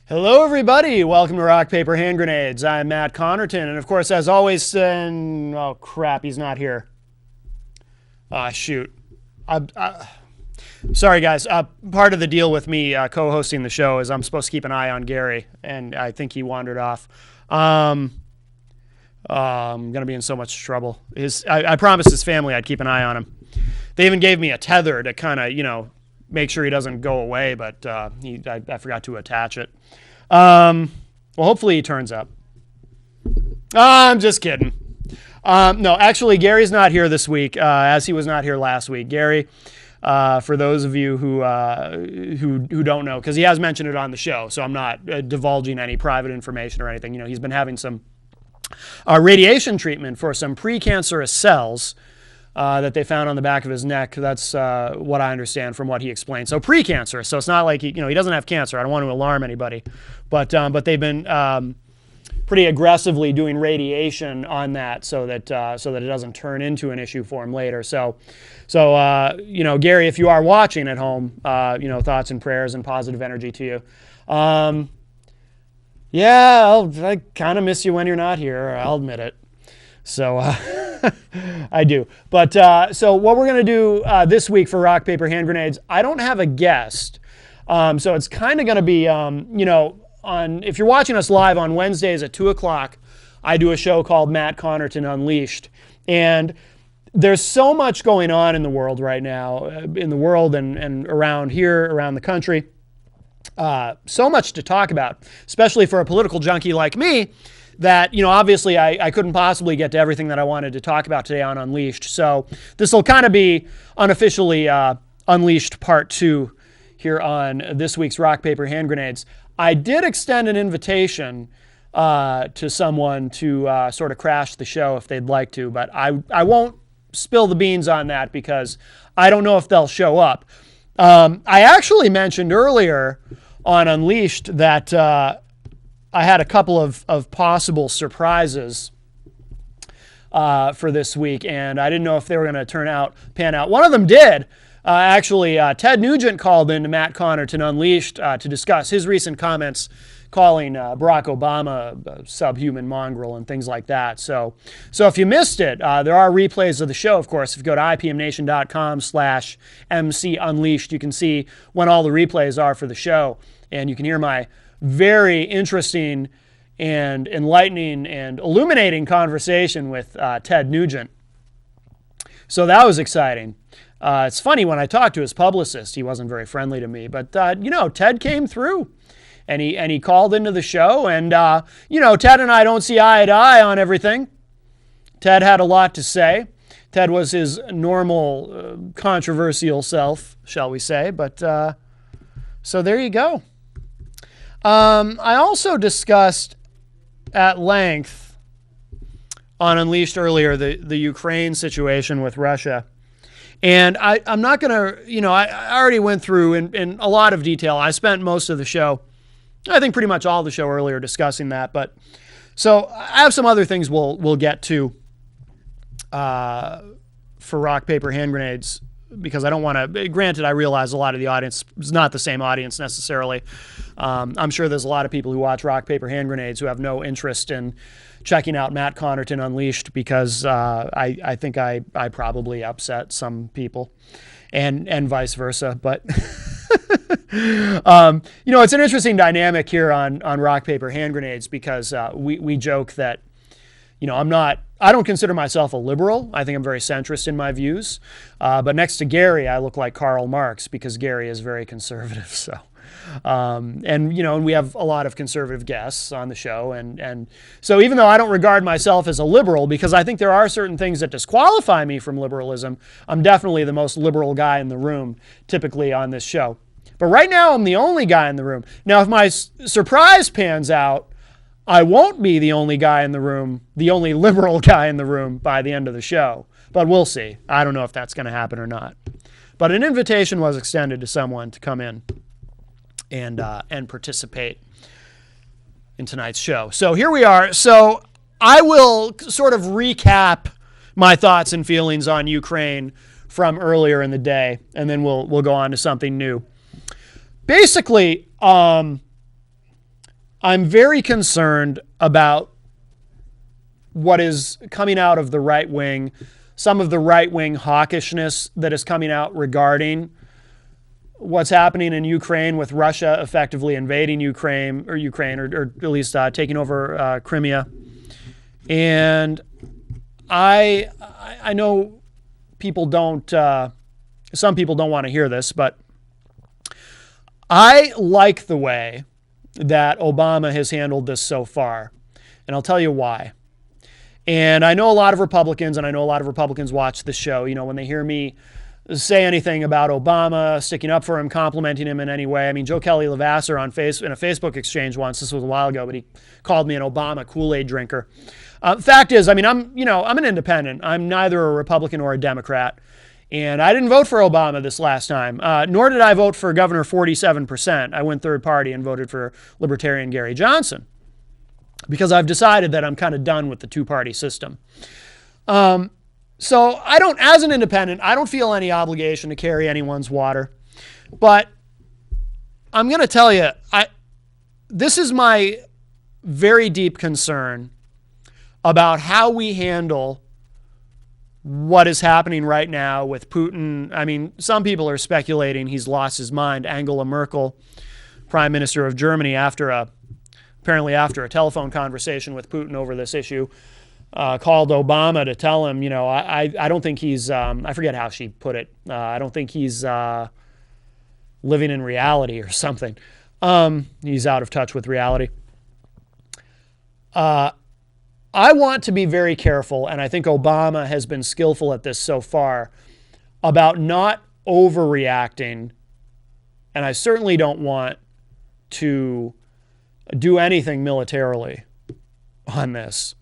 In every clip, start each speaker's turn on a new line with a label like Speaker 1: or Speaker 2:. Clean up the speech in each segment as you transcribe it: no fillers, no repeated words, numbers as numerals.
Speaker 1: Hello, everybody. Welcome to Rock, Paper, Hand Grenades. I'm Matt Connarton, and of course, as always, oh crap, he's not here. Shoot. Sorry, guys. Part of the deal with me co-hosting the show is I'm supposed to keep an eye on Gary, and I think he wandered off. I'm gonna be in so much trouble. I promised his family I'd keep an eye on him. They even gave me a tether to kind of, make sure he doesn't go away, but I forgot to attach it. Well, hopefully he turns up. I'm just kidding. No, actually, Gary's not here this week, as he was not here last week. Gary, for those of you who don't know, because he has mentioned it on the show, so I'm not divulging any private information or anything. He's been having some radiation treatment for some precancerous cells that they found on the back of his neck. That's what I understand from what he explained. So precancerous. So it's not like he doesn't have cancer. I don't want to alarm anybody, but they've been pretty aggressively doing radiation on that so that it doesn't turn into an issue for him later. So Gary, if you are watching at home, thoughts and prayers and positive energy to you. I kind of miss you when you're not here. I'll admit it. So I do. But so what we're going to do this week for Rock, Paper, Hand Grenades, I don't have a guest. So it's kind of going to be, if you're watching us live on Wednesdays at 2 o'clock, I do a show called Matt Connarton Unleashed. And there's so much going on in the world right now, and around here, around the country. So much to talk about, especially for a political junkie like me, that, obviously I couldn't possibly get to everything that I wanted to talk about today on Unleashed. So this will kind of be unofficially Unleashed Part 2 here on this week's Rock, Paper, Hand Grenades. I did extend an invitation to someone to sort of crash the show if they'd like to, but I won't spill the beans on that because I don't know if they'll show up. I actually mentioned earlier on Unleashed that I had a couple of possible surprises for this week, and I didn't know if they were going to pan out. One of them did. Actually, Ted Nugent called in to Matt Connarton Unleashed to discuss his recent comments calling Barack Obama a subhuman mongrel and things like that. So if you missed it, there are replays of the show, of course. If you go to ipmnation.com/MC Unleashed, you can see when all the replays are for the show, and you can hear my very interesting and enlightening and illuminating conversation with Ted Nugent. So that was exciting. It's funny, when I talked to his publicist, he wasn't very friendly to me, but Ted came through and he called into the show, and Ted and I don't see eye to eye on everything. Ted had a lot to say. Ted was his normal controversial self, shall we say, but so there you go. I also discussed at length on Unleashed earlier the Ukraine situation with Russia. And I'm not going to, I already went through in a lot of detail. I spent most of the show, I think pretty much all the show earlier, discussing that. But so I have some other things we'll get to for Rock, Paper, Hand Grenades, because I don't want to, granted, I realize a lot of the audience is not the same audience necessarily. I'm sure there's a lot of people who watch Rock, Paper, Hand Grenades who have no interest in checking out Matt Connarton Unleashed, because I think I probably upset some people and vice versa. But, it's an interesting dynamic here on Rock, Paper, Hand Grenades, because we joke that, I don't consider myself a liberal. I think I'm very centrist in my views. But next to Gary, I look like Karl Marx, because Gary is very conservative. So, and we have a lot of conservative guests on the show. And so even though I don't regard myself as a liberal, because I think there are certain things that disqualify me from liberalism, I'm definitely the most liberal guy in the room, typically on this show. But right now, I'm the only guy in the room. Now, if my surprise pans out, I won't be the only guy in the room, the only liberal guy in the room by the end of the show. But we'll see. I don't know if that's going to happen or not. But an invitation was extended to someone to come in and participate in tonight's show. So here we are. So I will sort of recap my thoughts and feelings on Ukraine from earlier in the day, and then we'll go on to something new. Basically, I'm very concerned about what is coming out of the right wing, some of the right wing hawkishness that is coming out regarding what's happening in Ukraine with Russia effectively invading Ukraine, or at least taking over Crimea. And I know people don't, some people don't want to hear this, but I like the way that Obama has handled this so far. And I'll tell you why. And I know a lot of Republicans, and I know a lot of Republicans watch the show, when they hear me say anything about Obama, sticking up for him, complimenting him in any way. I mean, Joe Kelly Levasseur in a Facebook exchange once, this was a while ago, but he called me an Obama Kool-Aid drinker. Fact is, I mean, I'm an independent. I'm neither a Republican or a Democrat. And I didn't vote for Obama this last time, nor did I vote for Governor 47%. I went third party and voted for Libertarian Gary Johnson, because I've decided that I'm kind of done with the two-party system. So I don't, as an independent, I don't feel any obligation to carry anyone's water. But I'm going to tell you, this is my very deep concern about how we handle what is happening right now with Putin. I mean, some people are speculating he's lost his mind. Angela Merkel, Prime Minister of Germany, apparently after a telephone conversation with Putin over this issue, called Obama to tell him, I don't think he's, I forget how she put it, I don't think he's living in reality or something. He's out of touch with reality. I want to be very careful, and I think Obama has been skillful at this so far, about not overreacting, and I certainly don't want to do anything militarily on this.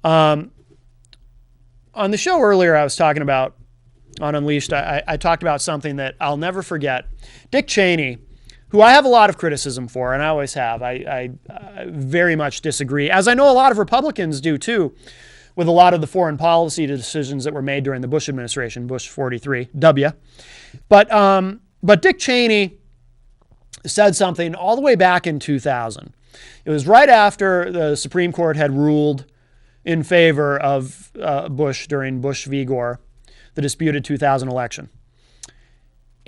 Speaker 1: On the show earlier, I was talking about, on Unleashed, I talked about something that I'll never forget. Dick Cheney, who I have a lot of criticism for, and I always have. I very much disagree, as I know a lot of Republicans do too, with a lot of the foreign policy decisions that were made during the Bush administration, Bush 43, W. But Dick Cheney said something all the way back in 2000. It was right after the Supreme Court had ruled in favor of Bush during Bush v. Gore, the disputed 2000 election.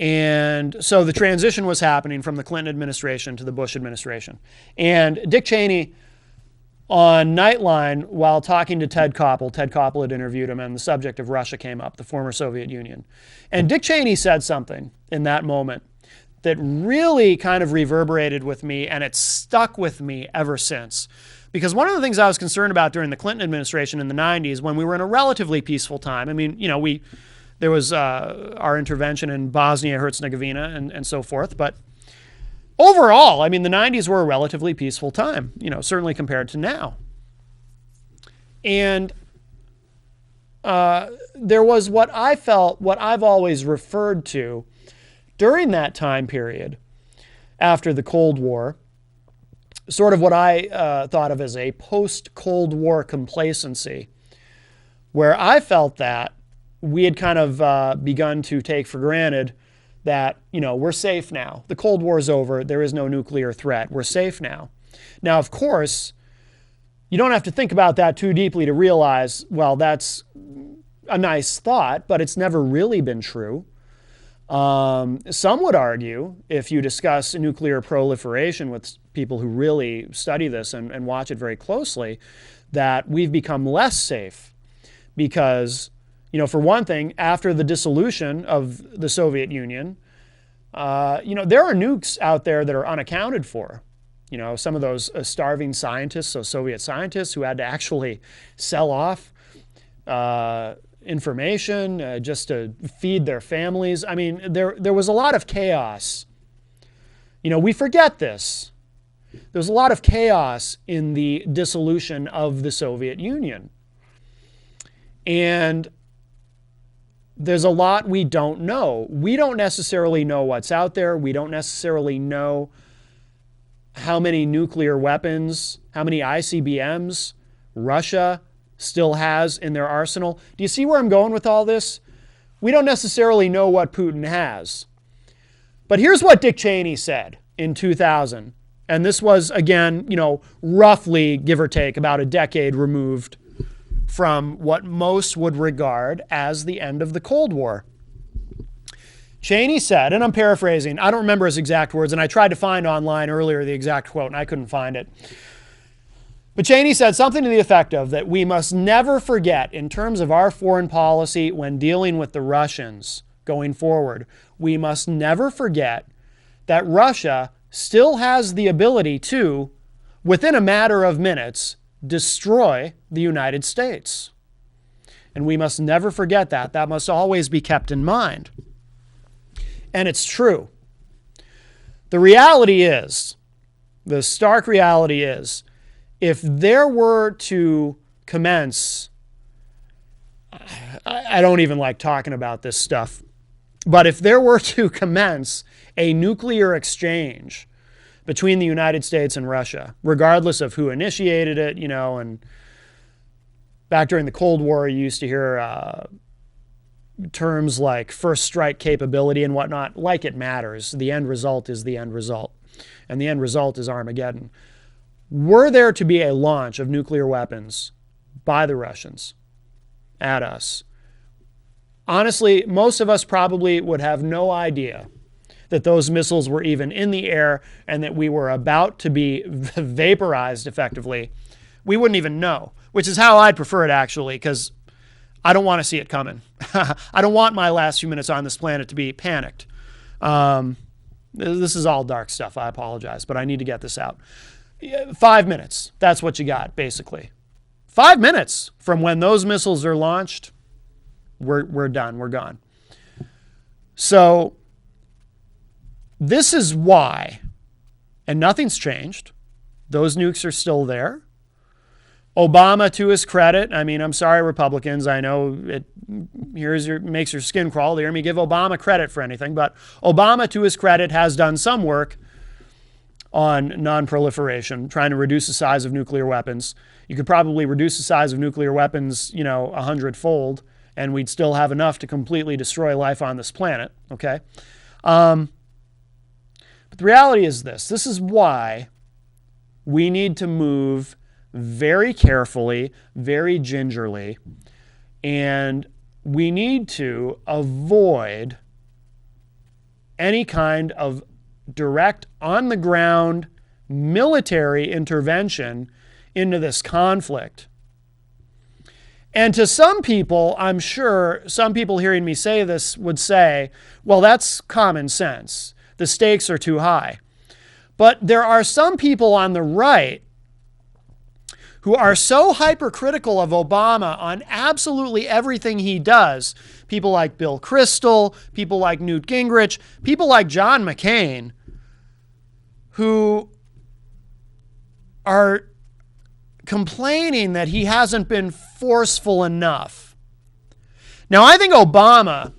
Speaker 1: And so the transition was happening from the Clinton administration to the Bush administration. And Dick Cheney, on Nightline, while talking to Ted Koppel had interviewed him, and the subject of Russia came up, the former Soviet Union. And Dick Cheney said something in that moment that really kind of reverberated with me, and it's stuck with me ever since. Because one of the things I was concerned about during the Clinton administration in the 90s, when we were in a relatively peaceful time, I mean, there was our intervention in Bosnia-Herzegovina and so forth. But overall, I mean, the 90s were a relatively peaceful time, certainly compared to now. And there was what I've always referred to during that time period after the Cold War, sort of what I thought of as a post-Cold War complacency, where I felt that we had kind of begun to take for granted that, we're safe now. The Cold War is over. There is no nuclear threat. We're safe now. Now, of course, you don't have to think about that too deeply to realize, well, that's a nice thought, but it's never really been true. Some would argue, if you discuss nuclear proliferation with people who really study this and watch it very closely, that we've become less safe because, for one thing, after the dissolution of the Soviet Union, there are nukes out there that are unaccounted for. Some of those starving scientists, so Soviet scientists who had to actually sell off information just to feed their families. I mean, there was a lot of chaos. We forget this. There was a lot of chaos in the dissolution of the Soviet Union. And there's a lot we don't know. We don't necessarily know what's out there. We don't necessarily know how many nuclear weapons, how many ICBMs Russia still has in their arsenal. Do you see where I'm going with all this? We don't necessarily know what Putin has. But here's what Dick Cheney said in 2000 And this was, again, roughly, give or take, about a decade removed from what most would regard as the end of the Cold War. Cheney said, and I'm paraphrasing, I don't remember his exact words, and I tried to find online earlier the exact quote, and I couldn't find it. But Cheney said something to the effect of that we must never forget, in terms of our foreign policy when dealing with the Russians going forward, we must never forget that Russia still has the ability to, within a matter of minutes, destroy the United States. And we must never forget that. That must always be kept in mind. And it's true. The reality is, the stark reality is, if there were to commence, I don't even like talking about this stuff, but if there were to commence a nuclear exchange between the United States and Russia, regardless of who initiated it, and back during the Cold War, you used to hear terms like first strike capability and whatnot, like it matters. The end result is the end result. And the end result is Armageddon. Were there to be a launch of nuclear weapons by the Russians at us, honestly, most of us probably would have no idea that those missiles were even in the air and that we were about to be vaporized effectively. We wouldn't even know, which is how I'd prefer it, actually, because I don't want to see it coming. I don't want my last few minutes on this planet to be panicked. This is all dark stuff. I apologize, but I need to get this out. 5 minutes. That's what you got, basically. 5 minutes from when those missiles are launched, we're done. We're gone. So this is why, and nothing's changed. Those nukes are still there. Obama, to his credit, I'm sorry, Republicans, I know it makes your skin crawl to hear me give Obama credit for anything, but Obama, to his credit, has done some work on non-proliferation, trying to reduce the size of nuclear weapons. You could probably reduce the size of nuclear weapons, 100-fold, and we'd still have enough to completely destroy life on this planet, okay? But the reality is this. This is why we need to move very carefully, very gingerly, and we need to avoid any kind of direct, on-the-ground military intervention into this conflict. And to some people, I'm sure, some people hearing me say this would say, well, that's common sense. The stakes are too high. But there are some people on the right who are so hypercritical of Obama on absolutely everything he does. People like Bill Kristol, people like Newt Gingrich, people like John McCain, who are complaining that he hasn't been forceful enough. Now, I think Obama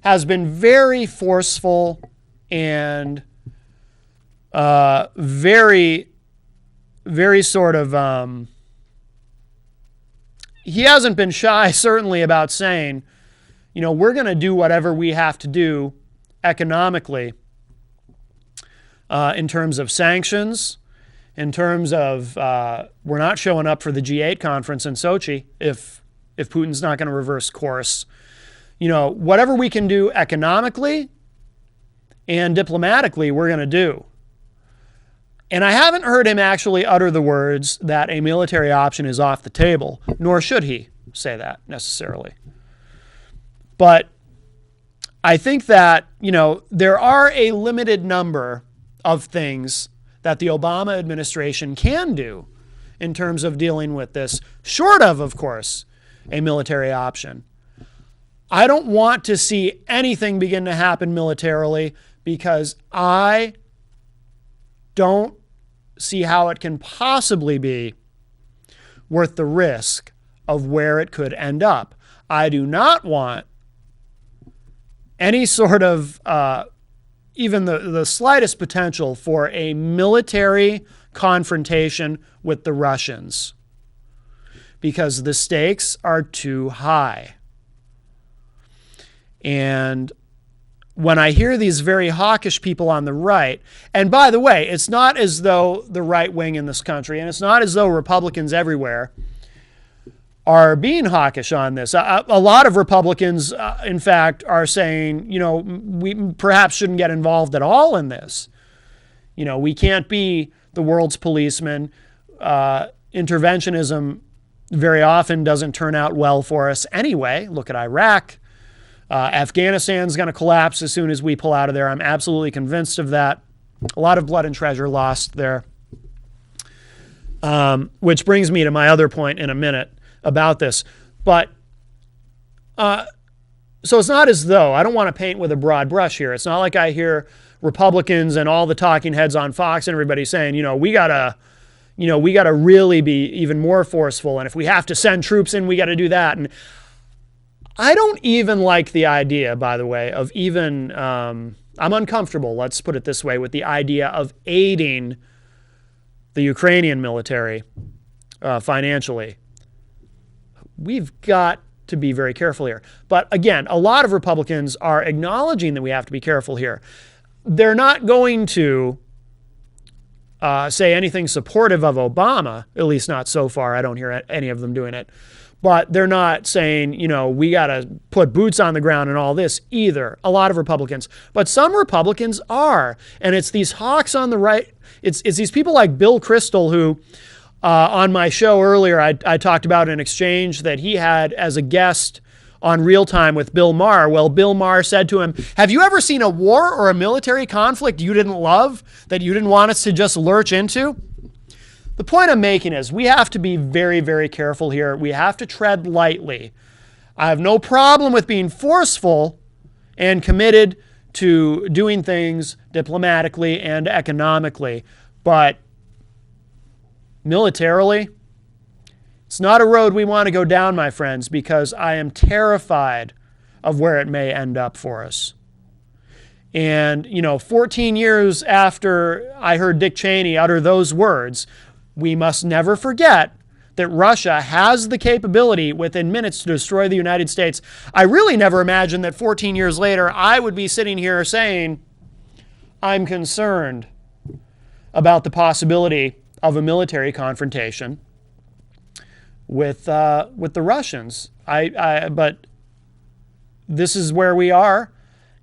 Speaker 1: has been very forceful and very sort of, he hasn't been shy, certainly, about saying, we're going to do whatever we have to do economically in terms of sanctions, in terms of we're not showing up for the G8 conference in Sochi if Putin's not going to reverse course. Whatever we can do economically and diplomatically, we're going to do. And I haven't heard him actually utter the words that a military option is off the table, nor should he say that necessarily. But I think that, there are a limited number of things that the Obama administration can do in terms of dealing with this, short of course, a military option. I don't want to see anything begin to happen militarily because I don't see how it can possibly be worth the risk of where it could end up. I do not want any sort of even the slightest potential for a military confrontation with the Russians because the stakes are too high. And when I hear these very hawkish people on the right, and by the way, it's not as though the right wing in this country, and it's not as though Republicans everywhere are being hawkish on this. A lot of Republicans, in fact, are saying, we perhaps shouldn't get involved at all in this. We can't be the world's policeman. Interventionism very often doesn't turn out well for us anyway. Look at Iraq. Afghanistan's going to collapse as soon as we pull out of there. I'm absolutely convinced of that. A lot of blood and treasure lost there. Which brings me to my other point in a minute about this. But so it's not as though, I don't want to paint with a broad brush here. It's not like I hear Republicans and all the talking heads on Fox and everybody saying, we gotta really be even more forceful. And if we have to send troops in, we got to do that. And I don't even like the idea, by the way, of even, I'm uncomfortable, let's put it this way, with the idea of aiding the Ukrainian military financially. We've got to be very careful here. But again, a lot of Republicans are acknowledging that we have to be careful here. They're not going to say anything supportive of Obama, at least not so far. I don't hear any of them doing it. But they're not saying, we got to put boots on the ground and all this either. A lot of Republicans. But some Republicans are. And it's these hawks on the right. It's these people like Bill Kristol who, on my show earlier, I talked about an exchange that he had as a guest on Real Time with Bill Maher. Well, Bill Maher said to him, have you ever seen a war or a military conflict you didn't love, that you didn't want us to just lurch into? The point I'm making is we have to be very, very careful here. We have to tread lightly. I have no problem with being forceful and committed to doing things diplomatically and economically, but militarily, it's not a road we want to go down, my friends, because I am terrified of where it may end up for us. And, 14 years after I heard Dick Cheney utter those words, we must never forget that Russia has the capability within minutes to destroy the United States. I really never imagined that 14 years later I would be sitting here saying I'm concerned about the possibility of a military confrontation with the Russians. But this is where we are,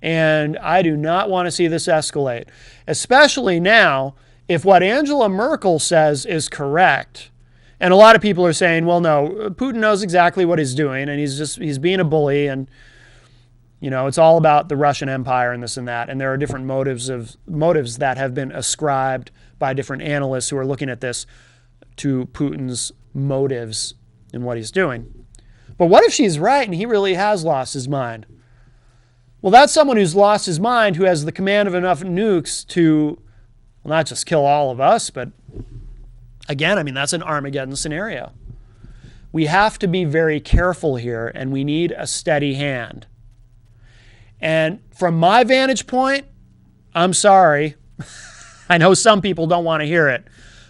Speaker 1: and I do not want to see this escalate, especially now if what Angela Merkel says is correct. And a lot of people are saying, well, no, Putin knows exactly what he's doing, and he's being a bully, and it's all about the Russian Empire and this and that. And there are different motives that have been ascribed by different analysts who are looking at this to Putin's motives in what he's doing. But what if she's right and he really has lost his mind? Well, that's someone who's lost his mind, who has the command of enough nukes to, well, not just kill all of us, but again, that's an Armageddon scenario. We have to be very careful here, and we need a steady hand. And from my vantage point, I'm sorry, I know some people don't want to hear it,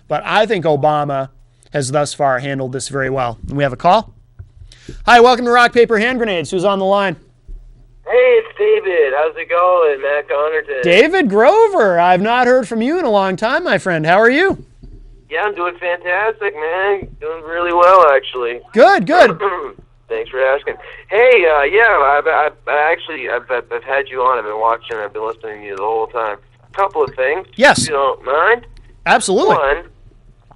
Speaker 1: but I think Obama has thus far handled this very well. And we have a call. Hi, welcome to Rock, Paper, Hand Grenades. Who's on the line?
Speaker 2: Hey, it's David. How's it going, Matt Connarton?
Speaker 1: David Grover. I've not heard from you in a long time, my friend. How are you?
Speaker 2: Yeah, I'm doing fantastic, man. Doing really well, actually.
Speaker 1: Good.
Speaker 2: Thanks for asking. Hey, I've had you on. I've been watching. I've been listening to you the whole time. A couple of things.
Speaker 1: Yes.
Speaker 2: If you don't mind.
Speaker 1: Absolutely.
Speaker 2: One,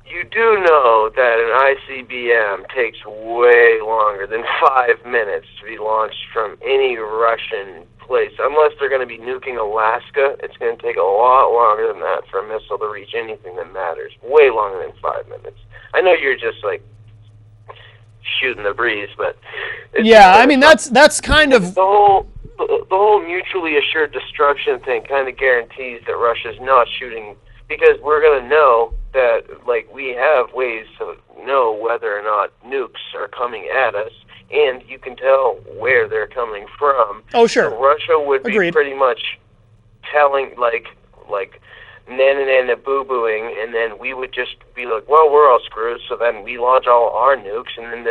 Speaker 2: you do know that an ICBM takes way longer than 5 minutes to be launched from any Russian place. Unless they're going to be nuking Alaska, it's going to take a lot longer than that for a missile to reach anything that matters. Way longer than 5 minutes. I know you're just like shooting the breeze, but
Speaker 1: yeah, that's kind of
Speaker 2: the whole mutually assured destruction thing kind of guarantees that Russia's not shooting, because we're going to know that, like, we have ways to know whether or not nukes are coming at us, and you can tell where they're coming from.
Speaker 1: Oh, sure.
Speaker 2: So Russia would be pretty much telling, like nana boo-booing, and then we would just be like, well, we're all screwed, so then we launch all our nukes, and then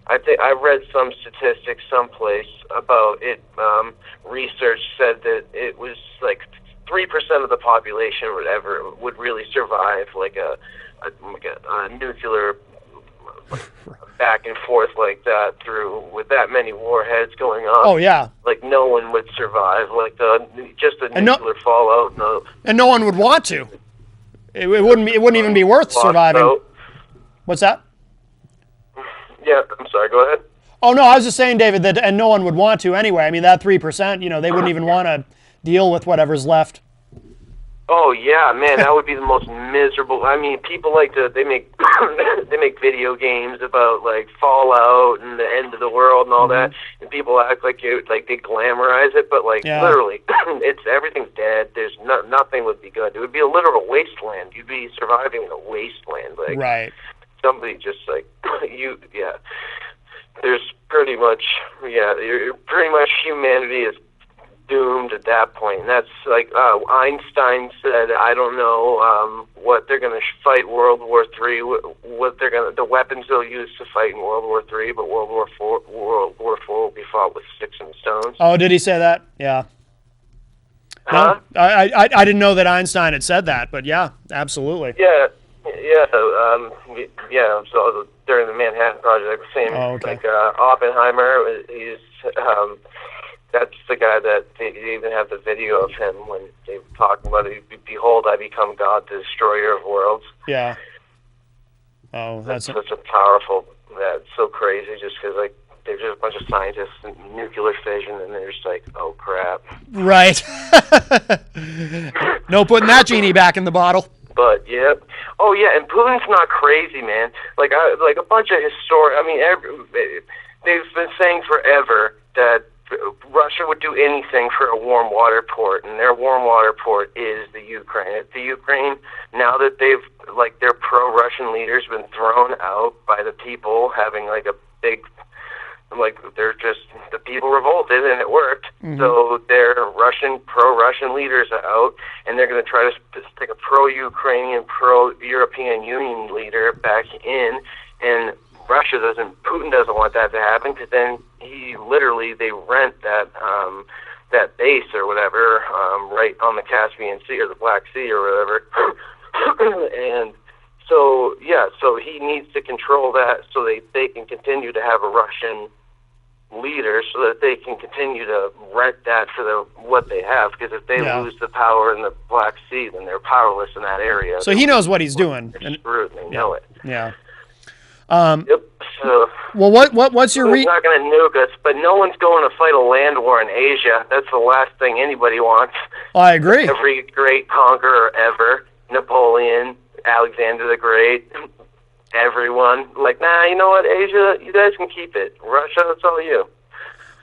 Speaker 2: I read some statistics someplace about it. Research said that it was like 3% of the population would really survive like a nuclear back and forth like that with that many warheads going on.
Speaker 1: Oh yeah.
Speaker 2: Like no one would survive. Like just a nuclear fallout. No.
Speaker 1: And no one would want to. It wouldn't even be worth surviving.
Speaker 2: Out.
Speaker 1: What's that?
Speaker 2: Yeah, I'm sorry. Go ahead.
Speaker 1: Oh no, I was just saying, David, that and no one would want to anyway. I mean, that 3%, they wouldn't even want to deal with whatever's left.
Speaker 2: Oh yeah, man, that would be the most miserable. I mean, people they make they make video games about like Fallout and the end of the world and all that, and people act like they glamorize it, but literally, everything's dead. There's nothing would be good. It would be a literal wasteland. You'd be surviving in a wasteland, like
Speaker 1: right.
Speaker 2: Somebody just like There's pretty much humanity is doomed at that point. And that's like Einstein said, I don't know what they're going to fight World War III, the weapons they'll use to fight in World War III, but World War IV will be fought with sticks and stones.
Speaker 1: Oh, did he say that? Yeah.
Speaker 2: Huh?
Speaker 1: No, I didn't know that Einstein had said that, but yeah, absolutely.
Speaker 2: Yeah. So during the Manhattan Project, same like Oppenheimer, he's that's the guy that they even have the video of him when they were talking about it. Behold, I become God, the destroyer of worlds.
Speaker 1: Yeah. Oh, that's
Speaker 2: such a powerful. That's so crazy, just because they're just a bunch of scientists and nuclear fission, and they're just like, oh crap.
Speaker 1: Right. No putting that genie back in the bottle.
Speaker 2: But yep. Oh yeah, and Putin's not crazy, man. Like a bunch of they've been saying forever that Russia would do anything for a warm water port, and their warm water port is the Ukraine. It's the Ukraine, now that their pro-Russian leaders been thrown out by the people having a big, they're just, the people revolted and it worked. Mm-hmm. So their pro-Russian leaders are out, and they're going to try to stick a pro-Ukrainian, pro-European Union leader back in, and Putin doesn't want that to happen, because then they rent that base or whatever, right on the Caspian Sea or the Black Sea or whatever. And so he needs to control that so they can continue to have a Russian leader, so that they can continue to rent that for what they have, because if they lose the power in the Black Sea, then they're powerless in that area.
Speaker 1: So he knows what he's doing.
Speaker 2: They're screwed, and they know it.
Speaker 1: Yeah.
Speaker 2: Yep. So,
Speaker 1: well, what's your
Speaker 2: not going to nuke us, but no one's going to fight a land war in Asia. That's the last thing anybody wants.
Speaker 1: I agree.
Speaker 2: Every great conqueror ever, Napoleon, Alexander the Great, everyone, you know what, Asia, you guys can keep it. Russia, it's all you.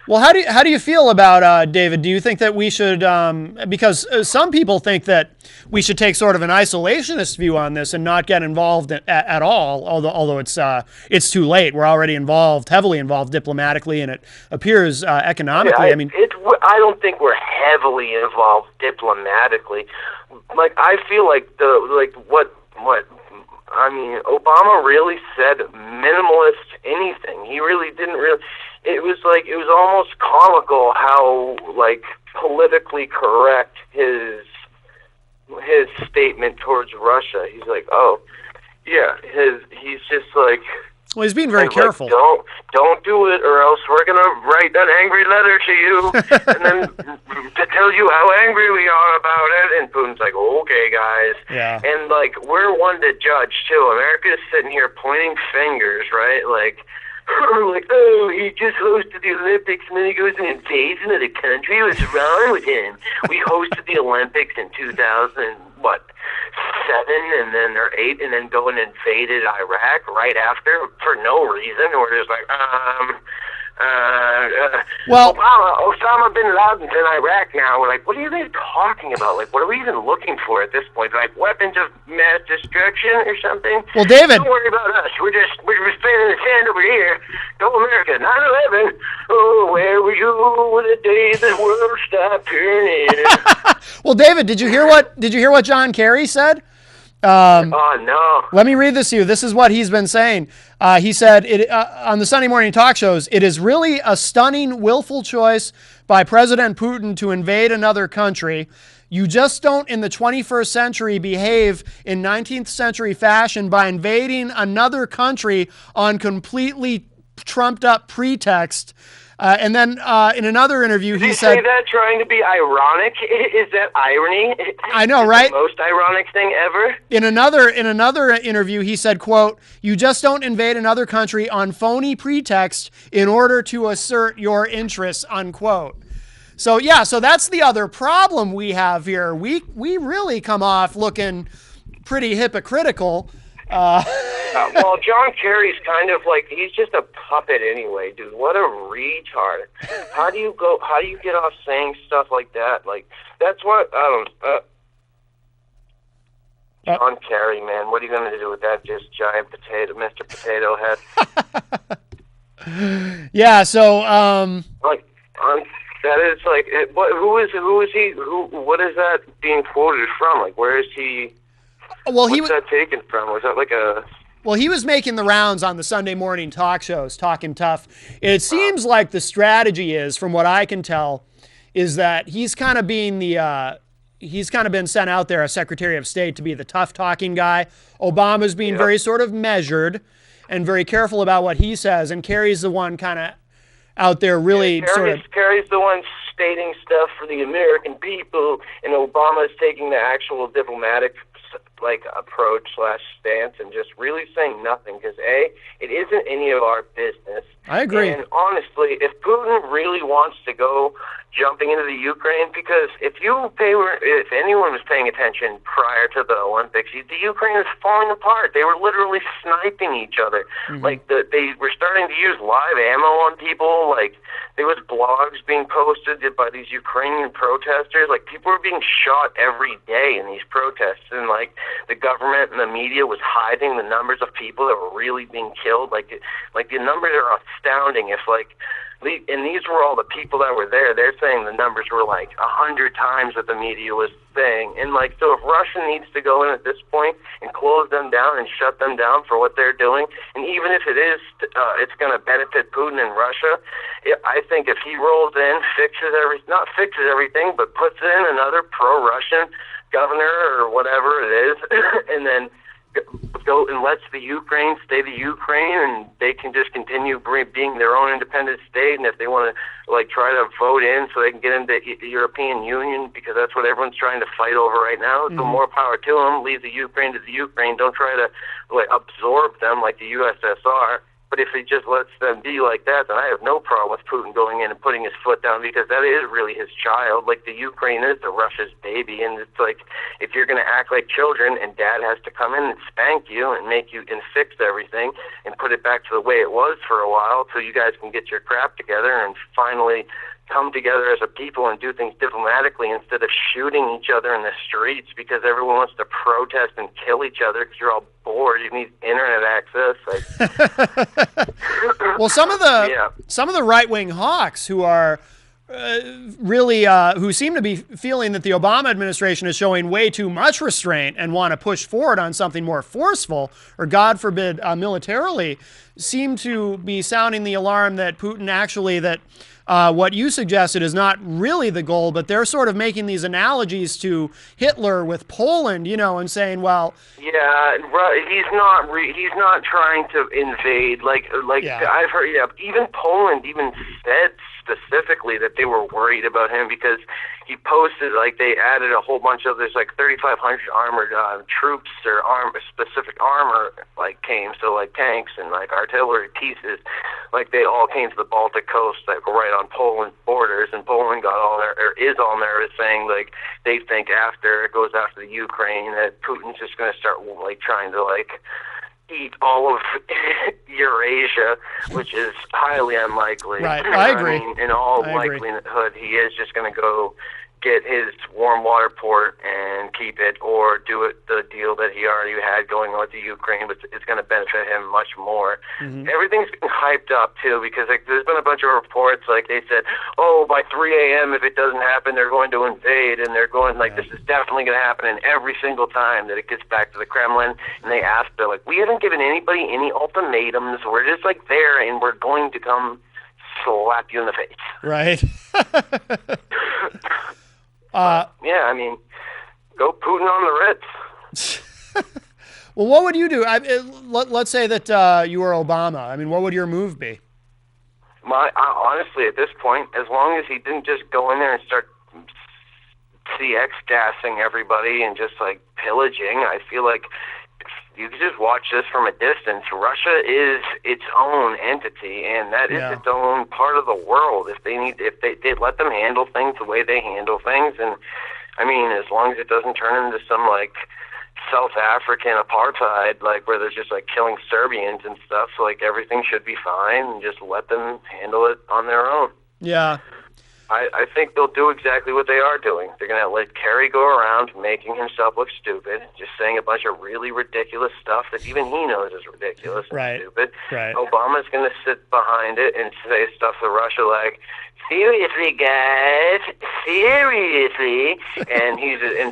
Speaker 1: Well, how do you feel about, David? Do you think that we should, because some people think that we should take sort of an isolationist view on this and not get involved at all, although it's too late. We're already heavily involved diplomatically, and it appears economically.
Speaker 2: Yeah, I don't think we're heavily involved diplomatically. I feel Obama really said minimalist anything. He really didn't really. It was almost comical how politically correct his statement towards Russia. He's like, oh yeah, he's just like.
Speaker 1: Well, he's being very careful.
Speaker 2: Don't do it, or else we're gonna write an angry letter to you, and then to tell you how angry we are about it. And Putin's like, okay, guys.
Speaker 1: Yeah.
Speaker 2: And we're one to judge too. America's sitting here pointing fingers, right? Oh, he just hosted the Olympics, and then he goes and invades another country. What's wrong with him? We hosted the Olympics in 2007, and then or 8, and then go and invaded Iraq right after for no reason. We're just like, Osama bin Laden's in Iraq now. We're like, what are you guys talking about? What are we even looking for at this point? Weapons of mass destruction or something?
Speaker 1: Well, David,
Speaker 2: don't worry about us. We're just spinning the sand over here. Go America, 9/11. Oh, where were you the day the world stopped turning?
Speaker 1: Well, David, did you hear what John Kerry said?
Speaker 2: Oh, no.
Speaker 1: Let me read this to you. This is what he's been saying. He said on the Sunday morning talk shows, it is really a stunning, willful choice by President Putin to invade another country. You just don't, in the 21st century, behave in 19th century fashion by invading another country on completely trumped up pretext. And then in another interview, he said,
Speaker 2: say that trying to be ironic? Is that irony?
Speaker 1: I know, right?
Speaker 2: The most ironic thing ever?
Speaker 1: In another interview, he said, quote, you just don't invade another country on phony pretext in order to assert your interests, unquote. So, yeah, so that's the other problem we have here. We really come off looking pretty hypocritical.
Speaker 2: Well, John Kerry's kind of like, he's just a puppet anyway, dude. What a retard. How do you get off saying stuff like that? Like, that's what, John Kerry, man, what are you going to do with that just giant potato, Mr. Potato Head?
Speaker 1: Yeah, so,
Speaker 2: that is like, who is he, what is that being quoted from? Like, where is he, what's that taken from? Was that like a...
Speaker 1: Well, he was making the rounds on the Sunday morning talk shows, talking tough. It seems like the strategy is, from what I can tell, is that he's kind of being he's kind of been sent out there as Secretary of State to be the tough talking guy. Obama's being very sort of measured and very careful about what he says, and Kerry's the one kind of out there really
Speaker 2: Kerry's the one stating stuff for the American people, and Obama's taking the actual diplomatic approach / stance and just really saying nothing because it isn't any of our business.
Speaker 1: I agree.
Speaker 2: And honestly, if Putin really wants to go jumping into the Ukraine, because if anyone was paying attention prior to the Olympics, the Ukraine is falling apart. They were literally sniping each other. Mm-hmm. Like they were starting to use live ammo on people. Like there was blogs being posted by these Ukrainian protesters. Like people were being shot every day in these protests, and like the government and the media was hiding the numbers of people that were really being killed. Like the numbers are astounding. And these were all the people that were there. They're saying the numbers were like 100 times what the media was saying. And so if Russia needs to go in at this point and close them down and shut them down for what they're doing, and even if it is, it's going to benefit Putin and Russia, I think if he rolls in, not fixes everything, but puts in another pro-Russian governor or whatever it is, and then go and lets the Ukraine stay the Ukraine, and they can just continue being their own independent state. And if they want to try to vote in so they can get into the European Union, because that's what everyone's trying to fight over right now, so more power to them. Leave the Ukraine to the Ukraine. Don't try to absorb them like the USSR. But if he just lets them be like that, then I have no problem with Putin going in and putting his foot down, because that is really his child. Like, the Ukraine is the Russia's baby, and it's like, if you're going to act like children and dad has to come in and spank you and make you and fix everything and put it back to the way it was for a while till you guys can get your crap together and finally come together as a people and do things diplomatically instead of shooting each other in the streets because everyone wants to protest and kill each other because you're all bored. You need internet access.
Speaker 1: Well, some of the right-wing hawks who are who seem to be feeling that the Obama administration is showing way too much restraint and want to push forward on something more forceful or, God forbid, militarily, seem to be sounding the alarm that Putin actually, what you suggested is not really the goal, but they're sort of making these analogies to Hitler with Poland, and saying, well...
Speaker 2: Yeah, he's not trying to invade. I've heard, even Poland even said specifically that they were worried about him because he posted, they added a whole bunch of, there's 3,500 armored troops or specific armor, came, so tanks and artillery pieces, they all came to the Baltic coast, right on Poland's borders, and Poland got all there, or is on there, saying, they think after it goes after the Ukraine that Putin's just going to start, trying to, eat all of Eurasia, which is highly unlikely.
Speaker 1: Right, I agree.
Speaker 2: In all likelihood, he is just going to go get his warm water port and keep it, or do it the deal that he already had going on with the Ukraine, but it's going to benefit him much more. Everything's been hyped up too, because like there's been a bunch of reports, like they said, oh, by 3 a.m. if it doesn't happen, they're going to invade, and they're going like this is definitely going to happen. And every single time that it gets back to the Kremlin, and they ask, they're like, we haven't given anybody any ultimatums. We're just like there, and we're going to come slap you in the face.
Speaker 1: Right.
Speaker 2: Yeah, I mean, go Putin on the Ritz.
Speaker 1: Well, what would you do? Let's say that you were Obama. I mean, what would your move be?
Speaker 2: Honestly, at this point, as long as he didn't just go in there and start CX gassing everybody and just like pillaging, I feel like you can just watch this from a distance. Russia is its own entity, and that is its own part of the world. If they let them handle things the way they handle things, and I mean, as long as it doesn't turn into some like South African apartheid, like where they're just like killing Serbians and stuff, so like everything should be fine, and just let them handle it on their own.
Speaker 1: Yeah.
Speaker 2: I think they'll do exactly what they are doing. They're going to let Kerry go around making himself look stupid, just saying a bunch of really ridiculous stuff that even he knows is ridiculous and stupid.
Speaker 1: Right.
Speaker 2: Obama's going to sit behind it and say stuff to Russia like, seriously, guys, seriously. And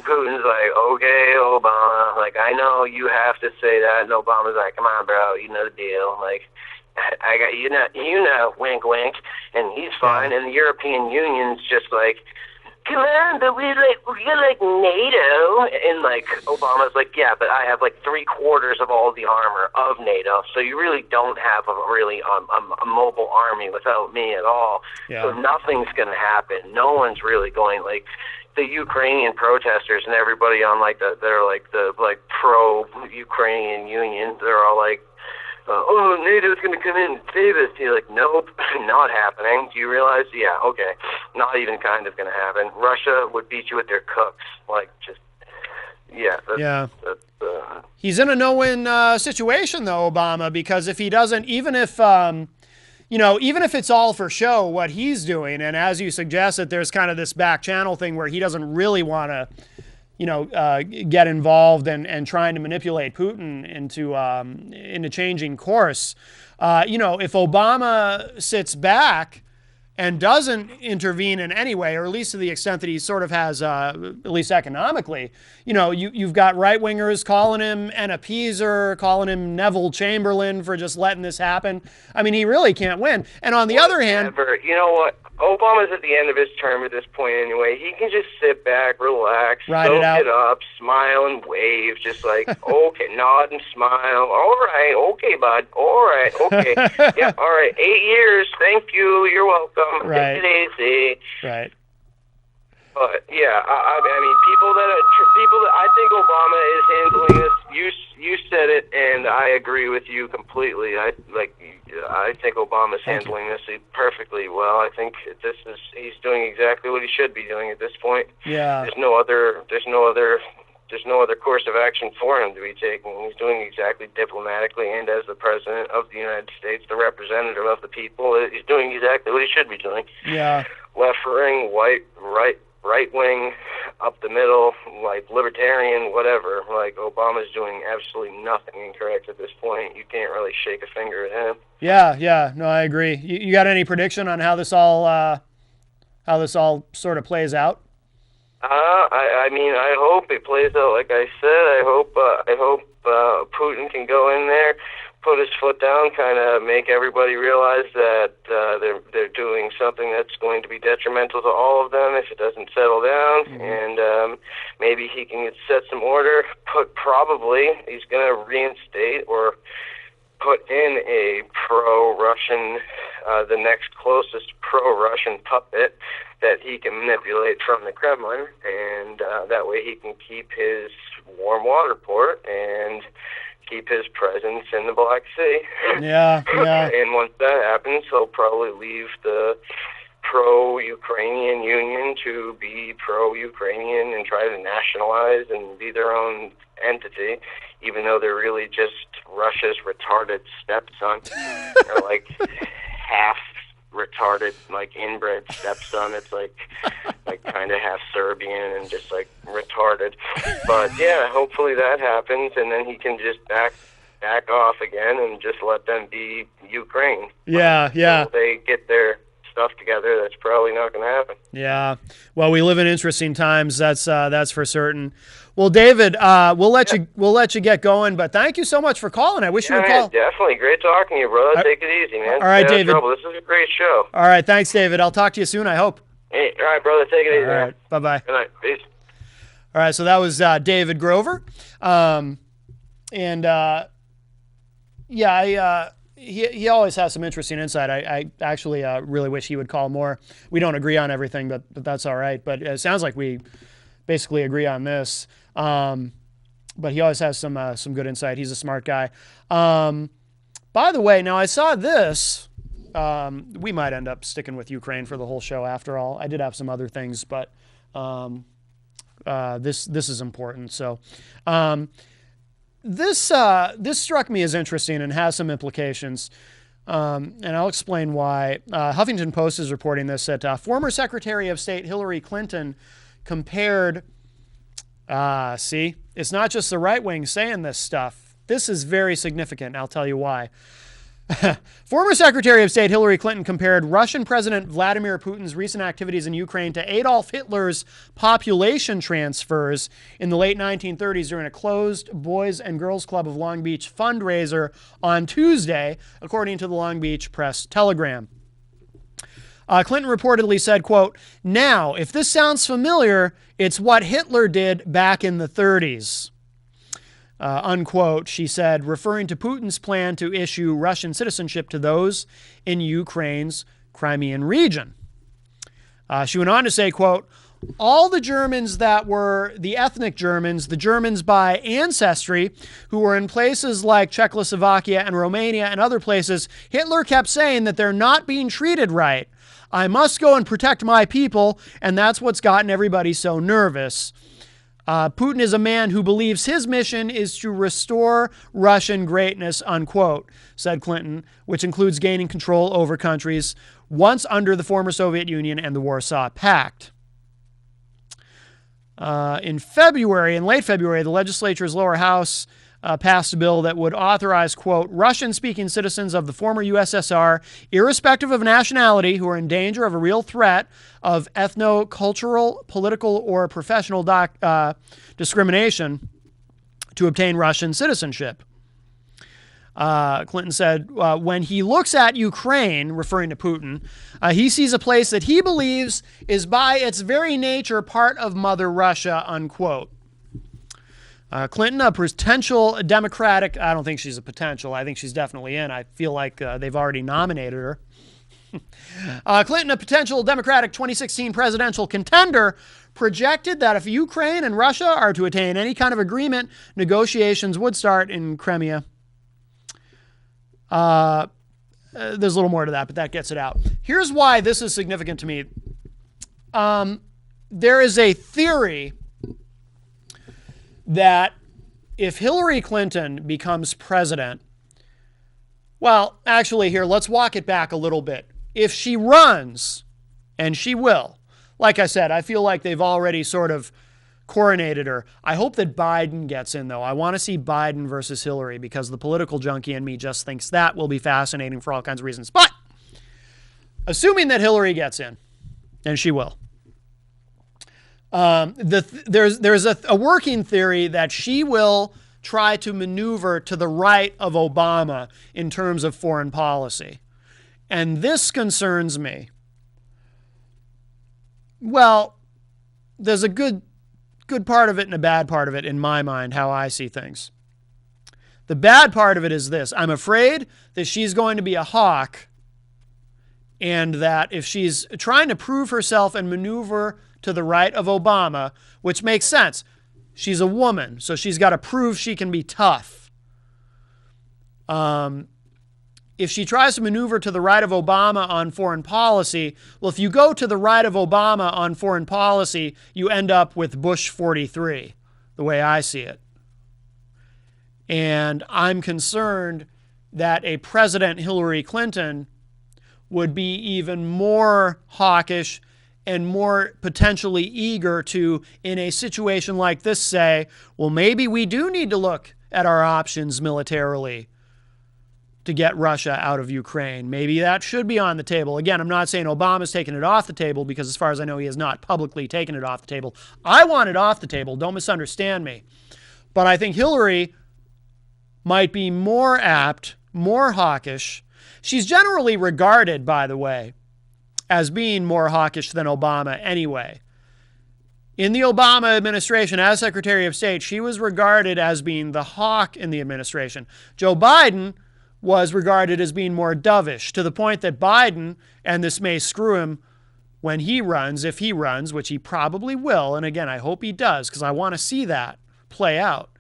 Speaker 2: Putin's like, okay, Obama, like, I know you have to say that. And Obama's like, come on, bro, you know the deal. Like, I got you know, wink, wink, and he's fine. And the European Union's just like, come on, but we're like NATO, and like Obama's like, yeah, but I have like 3/4 of all the armor of NATO, so you really don't have a mobile army without me at all.
Speaker 1: Yeah.
Speaker 2: So nothing's gonna happen. No one's really going like. The Ukrainian protesters and everybody on like they're like the pro-Ukrainian Union, they're all like, oh, NATO's going to come in and save us. You're like, nope, not happening. Do you realize? Yeah, okay. Not even kind of going to happen. Russia would beat you with their cooks. Like, just,
Speaker 1: He's in a no-win situation, though, Obama, because if he doesn't, even if it's all for show, what he's doing, and as you suggested, there's kind of this back channel thing where he doesn't really want to get involved and trying to manipulate Putin into changing course. If Obama sits back and doesn't intervene in any way, or at least to the extent that he sort of has, at least economically, you've got right-wingers calling him an appeaser, calling him Neville Chamberlain for just letting this happen. I mean, he really can't win. And on the other hand...
Speaker 2: You know what? Obama's at the end of his term at this point anyway. He can just sit back, relax, soak it up, smile and wave, just like, okay, nod and smile. All right, okay, bud. All right, okay. Yeah, all right, 8 years. Thank you. You're welcome.
Speaker 1: Right.
Speaker 2: Take it easy.
Speaker 1: Right.
Speaker 2: But yeah, I mean, people that I think Obama is handling this. You said it, and I agree with you completely. I think Obama's handling this perfectly well. I think he's doing exactly what he should be doing at this point.
Speaker 1: Yeah.
Speaker 2: There's no other course of action for him to be taken. He's doing exactly diplomatically, and as the president of the United States, the representative of the people, he's doing exactly what he should be doing.
Speaker 1: Yeah.
Speaker 2: Left wing, right wing, up the middle, like libertarian, whatever. Like Obama's doing absolutely nothing incorrect at this point. You can't really shake a finger at him.
Speaker 1: Yeah. No, I agree. You got any prediction on how this all sort of plays out?
Speaker 2: I mean, I hope it plays out like I said. I hope Putin can go in there, put his foot down, kind of make everybody realize that they're doing something that's going to be detrimental to all of them if it doesn't settle down, and maybe he can set some order. Probably he's going to reinstate or put in a pro-Russian, the next closest pro-Russian puppet that he can manipulate from the Kremlin, and that way he can keep his warm water port and keep his presence in the Black Sea.
Speaker 1: Yeah.
Speaker 2: And once that happens, he'll probably leave the pro-Ukrainian Union to be pro-Ukrainian and try to nationalize and be their own entity, even though they're really just Russia's retarded stepson. Or like half retarded, like inbred stepson. It's like like kind of half Serbian and just like retarded. But yeah, hopefully that happens, and then he can just back off again and just let them be Ukraine.
Speaker 1: Yeah.
Speaker 2: Until they get their stuff together, that's probably not going to happen.
Speaker 1: Yeah. Well, we live in interesting times. That's for certain. Well, David, we'll let you get going, but thank you so much for calling. I wish you would call.
Speaker 2: Definitely. Great talking to you, brother. Take it easy, man.
Speaker 1: All right, David.
Speaker 2: This is a great show.
Speaker 1: All right. Thanks, David. I'll talk to you soon, I hope.
Speaker 2: Hey, all right, brother. Take it easy.
Speaker 1: All right. Bye-bye.
Speaker 2: Good night. Peace.
Speaker 1: All right. So that was David Grover. He always has some interesting insight. I actually really wish he would call more. We don't agree on everything, but that's all right. But it sounds like we basically agree on this. But he always has some good insight. He's a smart guy. By the way, now I saw this. We might end up sticking with Ukraine for the whole show after all. I did have some other things, but this is important. So this struck me as interesting and has some implications. And I'll explain why. Huffington Post is reporting this, that former Secretary of State Hillary Clinton compared, see, it's not just the right wing saying this stuff. This is very significant. I'll tell you why. Former Secretary of State Hillary Clinton compared Russian President Vladimir Putin's recent activities in Ukraine to Adolf Hitler's population transfers in the late 1930s during a closed Boys and Girls Club of Long Beach fundraiser on Tuesday, according to the Long Beach Press Telegram. Clinton reportedly said, quote, "Now, if this sounds familiar, it's what Hitler did back in the 30s." Unquote, she said, referring to Putin's plan to issue Russian citizenship to those in Ukraine's Crimean region. She went on to say, quote, "All the Germans that were the ethnic Germans, the Germans by ancestry, who were in places like Czechoslovakia and Romania and other places, Hitler kept saying that they're not being treated right. I must go and protect my people, and that's what's gotten everybody so nervous. Putin is a man who believes his mission is to restore Russian greatness," unquote, said Clinton, which includes gaining control over countries once under the former Soviet Union and the Warsaw Pact. In late February, the legislature's lower house passed a bill that would authorize, quote, "Russian-speaking citizens of the former USSR, irrespective of nationality, who are in danger of a real threat of ethno-cultural, political, or professional discrimination, to obtain Russian citizenship." Clinton said, when he looks at Ukraine, referring to Putin, he sees a place that he believes is by its very nature part of Mother Russia, unquote. Clinton, a potential Democratic, I don't think she's a potential, I think she's definitely in. I feel like they've already nominated her. Clinton, a potential Democratic 2016 presidential contender, projected that if Ukraine and Russia are to attain any kind of agreement, negotiations would start in Crimea. There's a little more to that, but that gets it out. Here's why this is significant to me. There is a theory that if Hillary Clinton becomes president, well, actually here, let's walk it back a little bit. If she runs, and she will, like I said, I feel like they've already sort of coronated her. I hope that Biden gets in, though. I want to see Biden versus Hillary because the political junkie in me just thinks that will be fascinating for all kinds of reasons. But assuming that Hillary gets in, and she will, there's a working theory that she will try to maneuver to the right of Obama in terms of foreign policy. And this concerns me. Well, there's a good part of it and a bad part of it in my mind, how I see things. The bad part of it is this. I'm afraid that she's going to be a hawk, and that if she's trying to prove herself and maneuver to the right of Obama, which makes sense. She's a woman, so she's got to prove she can be tough. If she tries to maneuver to the right of Obama on foreign policy, well, if you go to the right of Obama on foreign policy, you end up with Bush 43, the way I see it. And I'm concerned that a President Hillary Clinton would be even more hawkish and more potentially eager to, in a situation like this, say, well, maybe we do need to look at our options militarily to get Russia out of Ukraine. Maybe that should be on the table. Again, I'm not saying Obama's taken it off the table, because as far as I know, he has not publicly taken it off the table. I want it off the table. Don't misunderstand me. But I think Hillary might be more apt, more hawkish. She's generally regarded, by the way, as being more hawkish than Obama anyway. In the Obama administration, as Secretary of State, she was regarded as being the hawk in the administration. Joe Biden was regarded as being more dovish, to the point that Biden, and this may screw him when he runs, if he runs, which he probably will, and again, I hope he does, because I want to see that play out.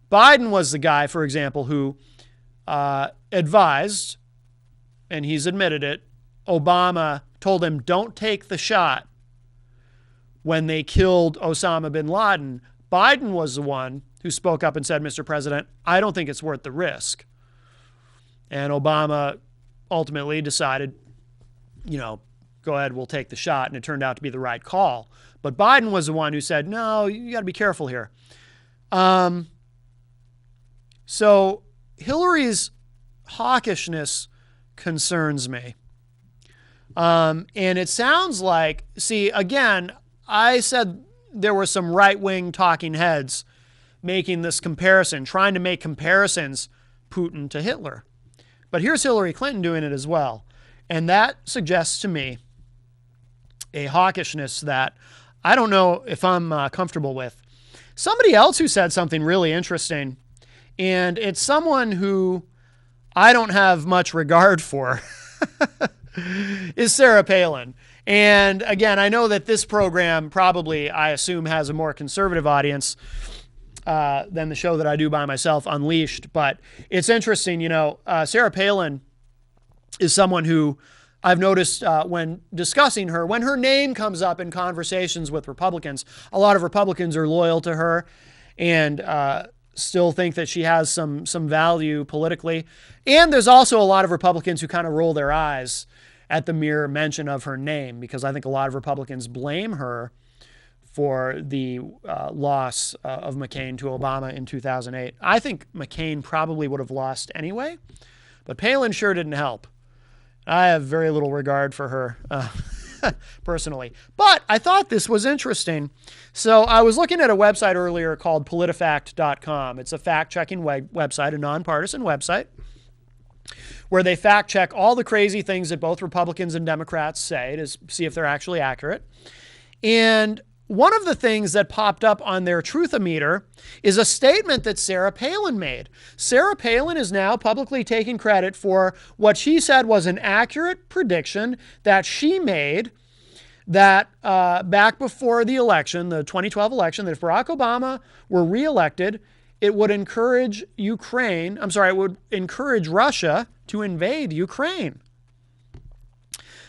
Speaker 1: Biden was the guy, for example, who advised, and he's admitted it, Obama told him, don't take the shot when they killed Osama bin Laden. Biden was the one who spoke up and said, Mr. President, I don't think it's worth the risk. And Obama ultimately decided, go ahead, we'll take the shot. And it turned out to be the right call. But Biden was the one who said, no, you got to be careful here. So Hillary's hawkishness concerns me. And it sounds like, see, again, I said there were some right-wing talking heads making this comparison, trying to make comparisons, Putin to Hitler. But here's Hillary Clinton doing it as well. And that suggests to me a hawkishness that I don't know if I'm comfortable with. Somebody else who said something really interesting, and it's someone who I don't have much regard for, is Sarah Palin. And again, I know that this program probably, I assume, has a more conservative audience than the show that I do by myself, Unleashed. But it's interesting, Sarah Palin is someone who I've noticed when discussing her, when her name comes up in conversations with Republicans, a lot of Republicans are loyal to her and still think that she has some value politically. And there's also a lot of Republicans who kind of roll their eyes at the mere mention of her name, because I think a lot of Republicans blame her for the loss of McCain to Obama in 2008. I think McCain probably would have lost anyway, but Palin sure didn't help. I have very little regard for her personally. But I thought this was interesting. So I was looking at a website earlier called politifact.com. It's a fact-checking website, a nonpartisan website, where they fact-check all the crazy things that both Republicans and Democrats say to see if they're actually accurate. And one of the things that popped up on their Truthometer is a statement that Sarah Palin made. Sarah Palin is now publicly taking credit for what she said was an accurate prediction that she made that back before the election, the 2012 election, that if Barack Obama were reelected, it would encourage it would encourage Russia to invade Ukraine.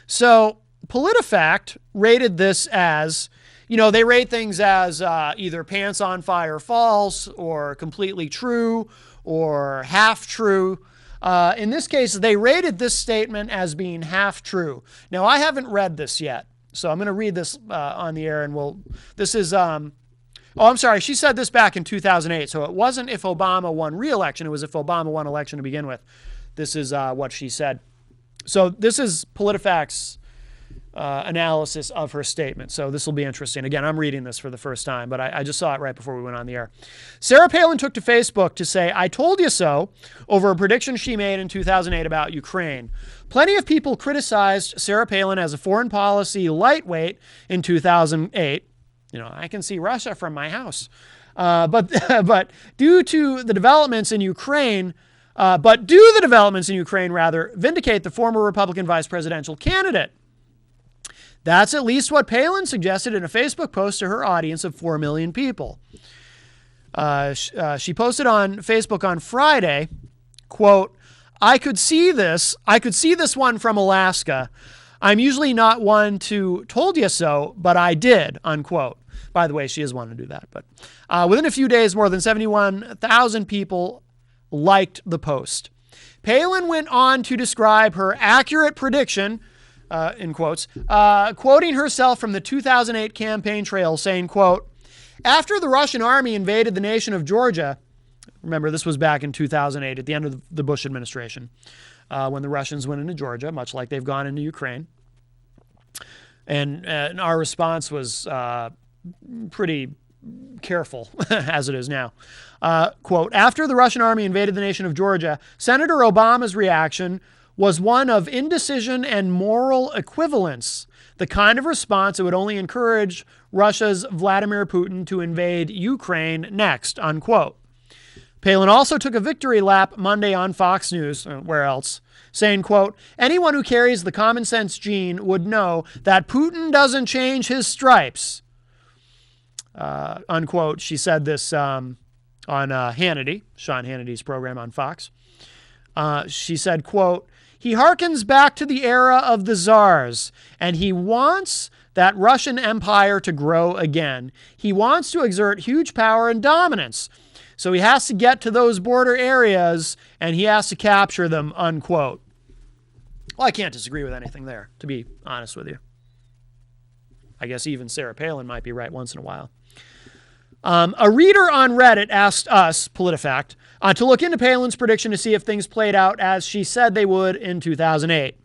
Speaker 1: So PolitiFact rated this as, they rate things as either pants on fire false or completely true or half true. In this case, they rated this statement as being half true. Now, I haven't read this yet, so I'm going to read this on the air, and this is, I'm sorry, she said this back in 2008, so it wasn't if Obama won re-election, it was if Obama won election to begin with. This is what she said. So this is PolitiFact's analysis of her statement. So this will be interesting. Again, I'm reading this for the first time, but I just saw it right before we went on the air. Sarah Palin took to Facebook to say, "I told you so," over a prediction she made in 2008 about Ukraine. Plenty of people criticized Sarah Palin as a foreign policy lightweight in 2008. I can see Russia from my house. But do the developments in Ukraine vindicate the former Republican vice presidential candidate. That's at least what Palin suggested in a Facebook post to her audience of 4 million people. She posted on Facebook on Friday, quote, I could see this one from Alaska. I'm usually not one to told you so, but I did, unquote. By the way, she is one to do that. But within a few days, more than 71,000 people liked the post. Palin went on to describe her accurate prediction in quotes, quoting herself from the 2008 campaign trail, saying, quote, "After the Russian army invaded the nation of Georgia," remember this was back in 2008 at the end of the Bush administration, when the Russians went into Georgia, much like they've gone into Ukraine. And our response was pretty careful, as it is now. Quote, "After the Russian army invaded the nation of Georgia, Senator Obama's reaction was one of indecision and moral equivalence, the kind of response that would only encourage Russia's Vladimir Putin to invade Ukraine next," unquote. Palin also took a victory lap Monday on Fox News, where else, saying, quote, "Anyone who carries the common sense gene would know that Putin doesn't change his stripes," unquote. She said this on Hannity, Sean Hannity's program on Fox. She said, quote, "He harkens back to the era of the czars, and he wants that Russian empire to grow again. He wants to exert huge power and dominance. So he has to get to those border areas, and he has to capture them," unquote. Well, I can't disagree with anything there, to be honest with you. I guess even Sarah Palin might be right once in a while. A reader on Reddit asked us, PolitiFact, to look into Palin's prediction to see if things played out as she said they would in 2008.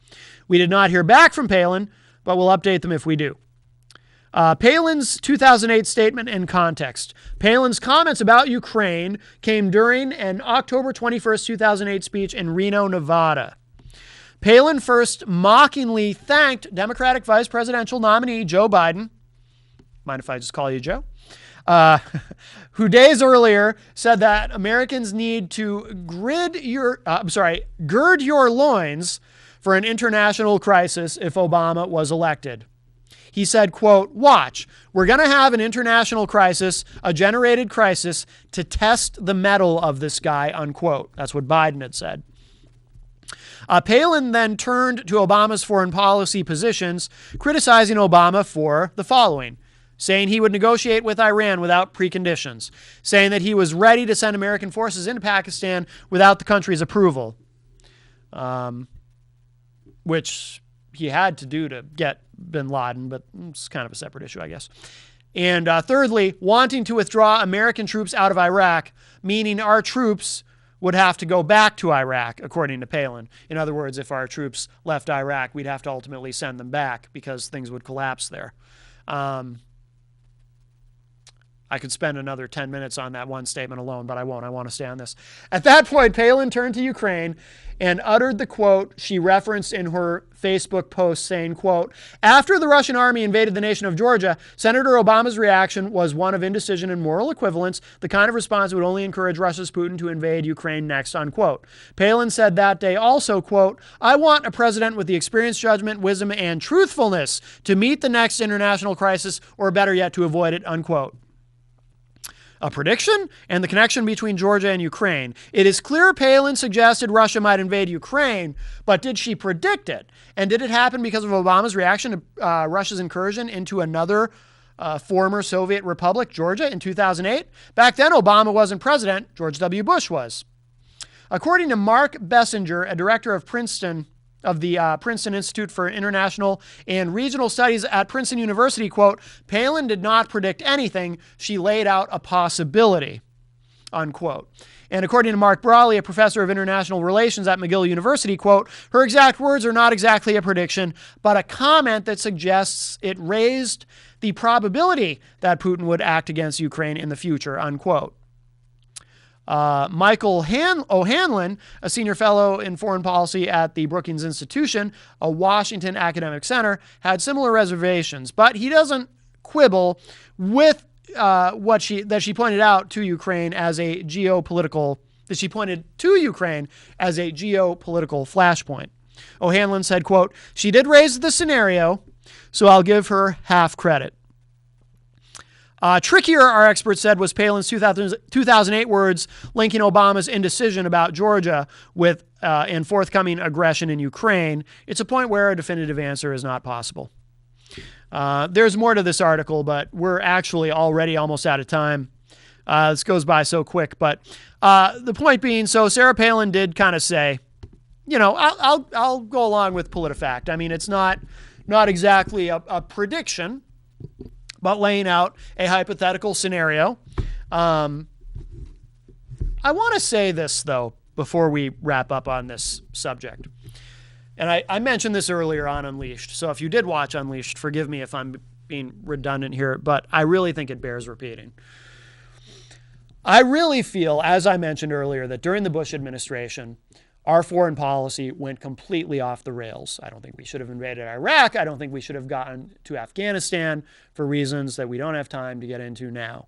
Speaker 1: We did not hear back from Palin, but we'll update them if we do. Palin's 2008 statement in context. Palin's comments about Ukraine came during an October 21st, 2008 speech in Reno, Nevada. Palin first mockingly thanked Democratic vice presidential nominee Joe Biden, mind if I just call you Joe, who days earlier said that Americans need to gird your loins for an international crisis if Obama was elected. He said, quote, "Watch, we're going to have an international crisis, a generated crisis, to test the mettle of this guy," unquote. That's what Biden had said. Palin then turned to Obama's foreign policy positions, criticizing Obama for the following: saying he would negotiate with Iran without preconditions, saying that he was ready to send American forces into Pakistan without the country's approval, which he had to do to get bin Laden, but it's kind of a separate issue, I guess. And thirdly, wanting to withdraw American troops out of Iraq, meaning our troops would have to go back to Iraq, according to Palin. In other words, if our troops left Iraq, we'd have to ultimately send them back because things would collapse there. I could spend another 10 minutes on that one statement alone, but I won't. I want to stay on this. At that point, Palin turned to Ukraine and uttered the quote she referenced in her Facebook post, saying, quote, "After the Russian army invaded the nation of Georgia, Senator Obama's reaction was one of indecision and moral equivalence, the kind of response that would only encourage Russia's Putin to invade Ukraine next," unquote. Palin said that day also, quote, "I want a president with the experience, judgment, wisdom, and truthfulness to meet the next international crisis, or better yet, to avoid it," unquote. A prediction and the connection between Georgia and Ukraine. It is clear Palin suggested Russia might invade Ukraine, but did she predict it? And did it happen because of Obama's reaction to Russia's incursion into another former Soviet republic, Georgia, in 2008? Back then, Obama wasn't president. George W. Bush was. According to Mark Bessinger, a director of the Princeton Institute for International and Regional Studies at Princeton University, quote, "Palin did not predict anything. She laid out a possibility," unquote. And according to Mark Brawley, a professor of international relations at McGill University, quote, "Her exact words are not exactly a prediction, but a comment that suggests it raised the probability that Putin would act against Ukraine in the future," unquote. Michael O'Hanlon, a senior fellow in foreign policy at the Brookings Institution, a Washington academic center, had similar reservations, but he doesn't quibble with that she pointed to Ukraine as a geopolitical flashpoint. O'Hanlon said, quote, "She did raise the scenario, so I'll give her half credit." Trickier, our expert said, was Palin's 2008 words linking Obama's indecision about Georgia with and forthcoming aggression in Ukraine. It's a point where a definitive answer is not possible. There's more to this article, but we're actually already almost out of time. This goes by so quick, but the point being, so Sarah Palin did kind of say I'll go along with PolitiFact. I mean, it's not exactly a prediction, but laying out a hypothetical scenario. I want to say this, though, before we wrap up on this subject. And I mentioned this earlier on Unleashed. So if you did watch Unleashed, forgive me if I'm being redundant here, but I really think it bears repeating. I really feel, as I mentioned earlier, that during the Bush administration, our foreign policy went completely off the rails. I don't think we should have invaded Iraq. I don't think we should have gotten to Afghanistan for reasons that we don't have time to get into now.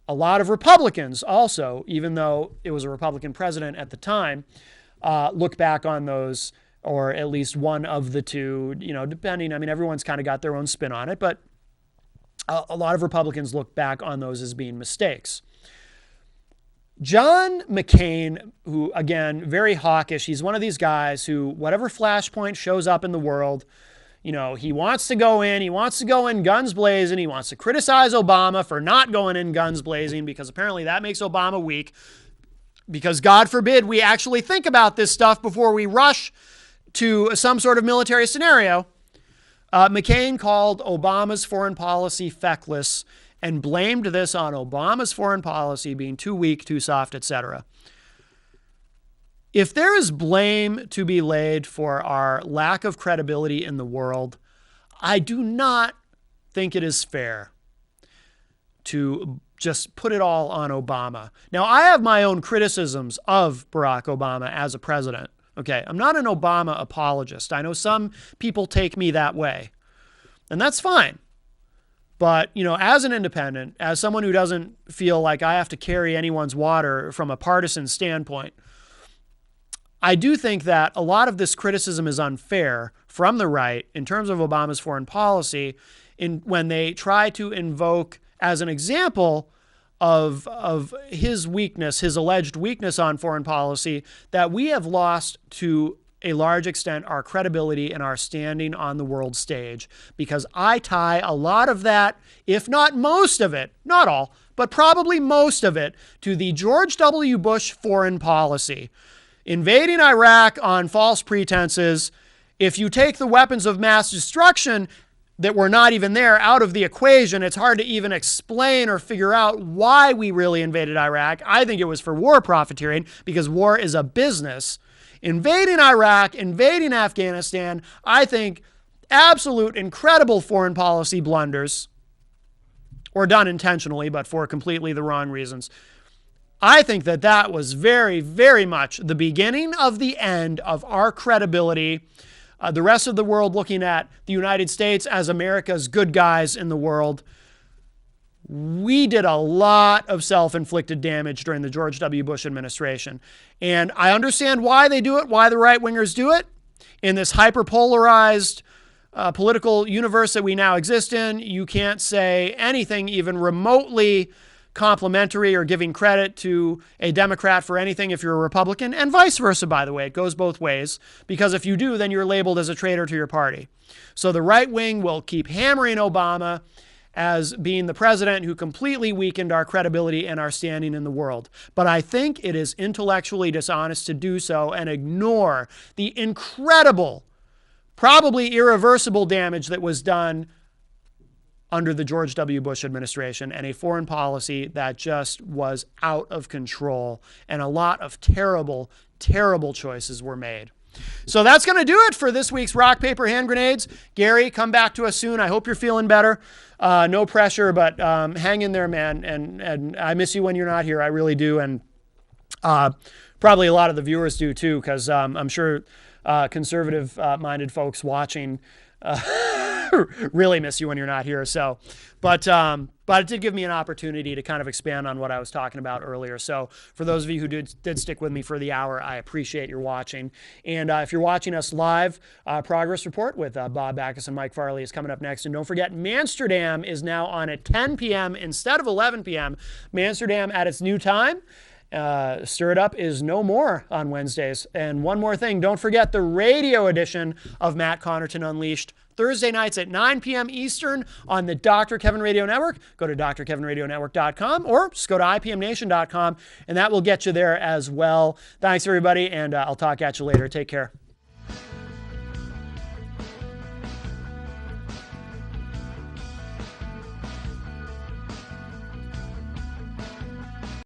Speaker 1: A lot of Republicans also, even though it was a Republican president at the time, look back on those, or at least one of the two, depending. I mean, everyone's kind of got their own spin on it, but a lot of Republicans look back on those as being mistakes. John McCain, who, again, very hawkish, he's one of these guys who, whatever flashpoint shows up in the world, he wants to go in guns blazing. He wants to criticize Obama for not going in guns blazing because apparently that makes Obama weak. Because God forbid we actually think about this stuff before we rush to some sort of military scenario. McCain called Obama's foreign policy feckless and blamed this on Obama's foreign policy being too weak, too soft, etc. If there is blame to be laid for our lack of credibility in the world, I do not think it is fair to just put it all on Obama. Now, I have my own criticisms of Barack Obama as a president. Okay, I'm not an Obama apologist. I know some people take me that way, and that's fine. But, as an independent, as someone who doesn't feel like I have to carry anyone's water from a partisan standpoint, I do think that a lot of this criticism is unfair from the right in terms of Obama's foreign policy when they try to invoke as an example of his weakness, his alleged weakness on foreign policy, that we have lost to a large extent our credibility and our standing on the world stage, because I tie a lot of that, if not most of it, not all, but probably most of it, to the George W. Bush foreign policy. Invading Iraq on false pretenses. If you take the weapons of mass destruction that were not even there out of the equation, it's hard to even explain or figure out why we really invaded Iraq. I think it was for war profiteering, because war is a business. Invading Iraq, invading Afghanistan, I think absolute incredible foreign policy blunders, or done intentionally, but for completely the wrong reasons. I think that was very, very much the beginning of the end of our credibility. The rest of the world looking at the United States as America's good guys in the world. We did a lot of self-inflicted damage during the George W. Bush administration. And I understand why they do it, why the right-wingers do it. In this hyper-polarized political universe that we now exist in, you can't say anything even remotely complimentary or giving credit to a Democrat for anything if you're a Republican, and vice versa, by the way. It goes both ways, because if you do, then you're labeled as a traitor to your party. So the right wing will keep hammering Obama as being the president who completely weakened our credibility and our standing in the world. But I think it is intellectually dishonest to do so and ignore the incredible, probably irreversible damage that was done under the George W. Bush administration, and a foreign policy that just was out of control, and a lot of terrible, terrible choices were made. So that's going to do it for this week's Rock, Paper, Hand Grenades. Gary, come back to us soon. I hope you're feeling better. No pressure, but hang in there, man. And I miss you when you're not here. I really do. And probably a lot of the viewers do too, because I'm sure conservative-minded folks watching really miss you when you're not here. So, but it did give me an opportunity to kind of expand on what I was talking about earlier. So for those of you who did stick with me for the hour, I appreciate your watching. And if you're watching us live, Progress Report with Bob Backus and Mike Farley is coming up next. And don't forget, Mansterdam is now on at 10 p.m. instead of 11 p.m. Mansterdam at its new time. Stir It Up is no more on Wednesdays. And one more thing, don't forget the radio edition of Matt Connarton Unleashed, Thursday nights at 9 p.m. Eastern on the Dr. Kevin Radio Network. Go to drkevinradionetwork.com or just go to ipmnation.com, and that will get you there as well. Thanks, everybody, and I'll talk at you later. Take care.